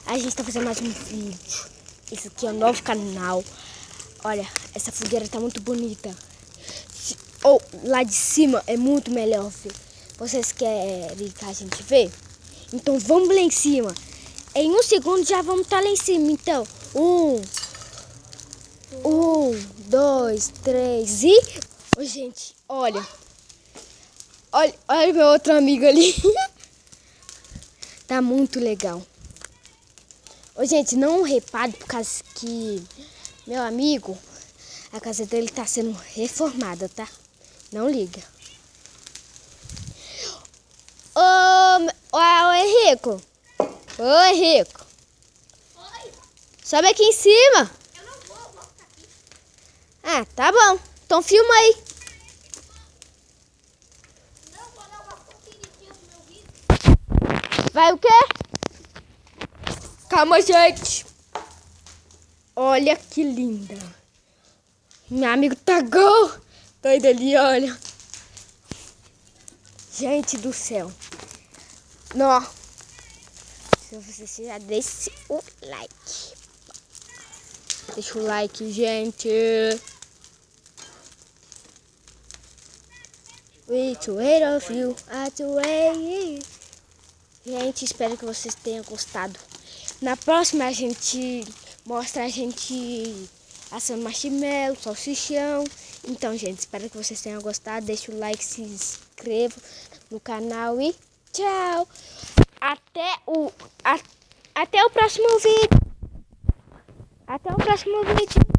A gente tá fazendo mais um vídeo. Esse aqui é o novo canal. Olha, essa fogueira tá muito bonita. Lá de cima é muito melhor ver. Vocês querem que a gente vê? Então vamos lá em cima. Em um segundo já vamos estar lá em cima. Então, dois, três e... Ô, gente, olha. Olha meu outro amigo ali. Tá muito legal. Ô, gente, não repare por causa que meu amigo, a casa dele tá sendo reformada, tá? Não liga. Ô, Henrico. Ô, Henrico. Oi. Sobe aqui em cima. Eu não vou ficar aqui. Ah, tá bom. Então filma aí. Não, vou dar uma conferidinha no meu vídeo. Vai o quê? Calma, gente. Olha que linda. Meu amigo tá doido ali, olha. Gente do céu. Nó. Se você já deixe o like. Deixa o like, gente. We to wait of you. I to wait. Gente, espero que vocês tenham gostado. Na próxima a gente mostra a gente assando marshmallow, salsichão. Então, gente, espero que vocês tenham gostado. Deixa o like, se inscreva no canal e tchau. Até o próximo vídeo. Até o próximo vídeo.